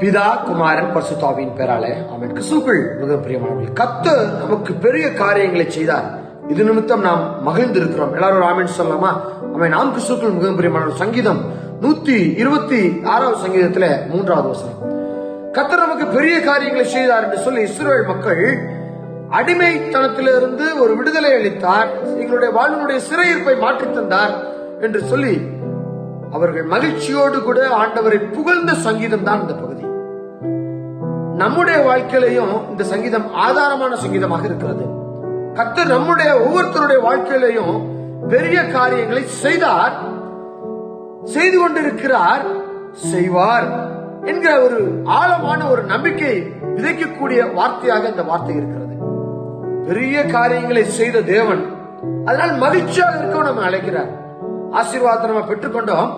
பிதா, குமாரன், பரிசுத்த ஆவியின் பெயராலே ஆமென். கிறிஸ்துவுக்குள் மிக பிரியமானவர்களே, கர்த்தர் நமக்கு பெரிய காரியங்களை செய்தார். இது நிமித்தம் நாம் மகிழ்ந்திருக்கிறோம். எல்லாரும் ஒரு ஆமென் சொல்லலாமா? ஆமென். நாம் கிறிஸ்துவுக்குள் மிக பிரியமானவர். சங்கீதம் 126 சங்கீதத்துல 3வது வசனம், கர்த்தர் நமக்கு பெரிய காரியங்களை செய்தார் என்று சொல்லி இஸ்ரவேல் மக்கள் அடிமைத்தனத்திலிருந்து ஒரு விடுதலை அளித்தார், எங்களுடைய வாழ்வினுடைய சிறையிருப்பை மாற்றி தந்தார் என்று சொல்லி அவர்கள் மகிழ்ச்சியோடு கூட ஆண்டவரை புகழ்ந்த சங்கீதம் தான் இந்த பகுதி. நம்முடைய வாழ்க்கையிலையும் இந்த சங்கீதம் ஆதாரமான சங்கீதமாக இருக்கிறது. கர்த்தர் நம்முடைய ஒவ்வொருத்தருடைய வாழ்க்கையிலையும் பெரிய காரியங்களை செய்தார், செய்து கொண்டிருக்கிறார், செய்வார் என்கிற ஒரு ஆழமான ஒரு நம்பிக்கை விதைக்கக்கூடிய வார்த்தையாக இந்த வார்த்தை இருக்கிறது. பெரிய காரியங்களை செய்த தேவன், அதனால் மகிழ்ச்சியாக இருக்க நம்ம அழைக்கிறார். ஆசீர்வாதத்தை நம்ம பெற்றுக்கொண்டோம்.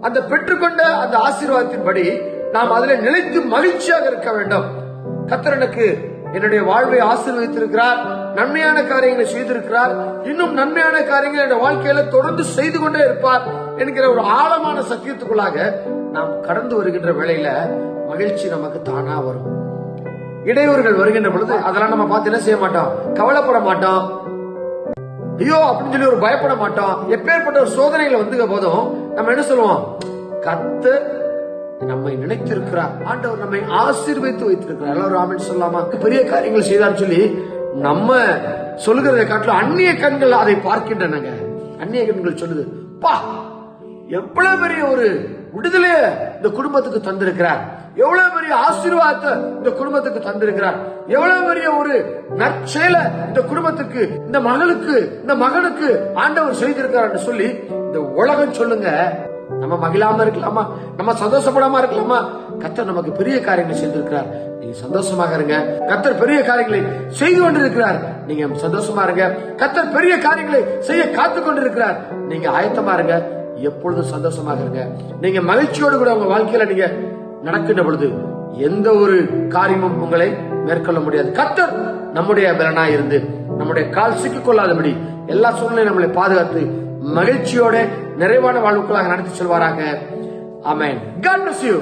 அந்த பெற்றுக்கொண்ட அந்த ஆசீர்வாதத்தின்படி நாம் அதில் நிலைத்து மகிழ்ச்சியாக இருக்க வேண்டும். கர்த்தர் எனக்கு என்னுடைய வாழ்வை ஆசீர்வதித்திருக்கிறார், நன்மையான காரியங்களை செய்திருக்கிறார், இன்னும் நன்மையான காரியங்களை என்னுடைய வாழ்க்கையில தொடர்ந்து செய்து கொண்டே இருப்பார் என்கிற ஒரு ஆழமான சத்தியத்துக்குள்ளாக நாம் கடந்து வருகின்ற வேளையில மகிழ்ச்சி நமக்கு தானா வரும். இடையூறுகள் வருகின்ற பொழுது அதெல்லாம் நம்ம பார்த்து என்ன செய்ய மாட்டோம், கவலைப்பட மாட்டோம், ஐயோ அப்படின்னு சொல்லி ஒரு பயப்பட மாட்டோம். எப்பேற்பட்ட ஒரு சோதனைகளை வந்து போதும் நம்ம என்ன சொல்லுவோம், கர்த்தர் நம்மை நினைத்திருக்கிறார், ஆண்டவர் நம்மை ஆசீர்வதித்து வைத்திருக்கிறார். எல்லாரும் ஆமென் சொல்லலாமா? பெரிய காரியங்கள் செய்தார் சொல்லி நம்ம சொல்லுகிறதை காட்டிலும் அந்நிய கண்கள் அதை பார்க்கின்றன. அந்நிய கண்கள் சொல்லுது, பா எவ்வளவு பெரிய ஒரு விடுதலைய இந்த குடும்பத்துக்கு தந்திருக்கிறார், எவ்வளவு பெரிய ஆசீர்வாதத்தை இந்த குடும்பத்துக்கு தந்திருக்கிறார், எவ்வளவு பெரிய ஒரு நற்செயலை இந்த குடும்பத்துக்கு, இந்த மகளுக்கு, இந்த மகனுக்கு ஆண்டவர் செய்திருக்கிறார் என்று சொல்லி இந்த உலகம் சொல்லுங்க. நம்ம மகிழாம இருக்கலாமா, நம்ம சந்தோஷப்படாம இருக்கலாமா? கர்த்தர் நமக்கு பெரிய காரியங்களை செய்திருக்கிறார், நீங்க சந்தோஷமாக இருங்க. கர்த்தர் பெரிய காரியங்களை செய்து கொண்டிருக்கிறார், நீங்க சந்தோஷமா இருங்க. கர்த்தர் பெரிய காரியங்களை செய்ய காத்து கொண்டிருக்கிறார், நீங்க ஆயத்தமா இருங்க. எப்பொழுதும் சந்தோஷமாக இருங்க. நீங்க மகிழ்ச்சியோடு கூட உங்க வாழ்க்கையில நீங்க நடக்கின்ற பொழுது எந்த ஒரு காரியமும் உங்களை மேற்கொள்ள முடியாது. கர்த்தர் நம்முடைய பலனாய் இருந்து நம்முடைய கால் சிக்கிக் கொள்ளாதபடி எல்லா சூழ்நிலையும் நம்மளை பாதுகாத்து மகிழ்ச்சியோட நிறைவான வாழ்வுக்குள்ளாக நடத்தி செல்வாராக. ஆமென். God bless you.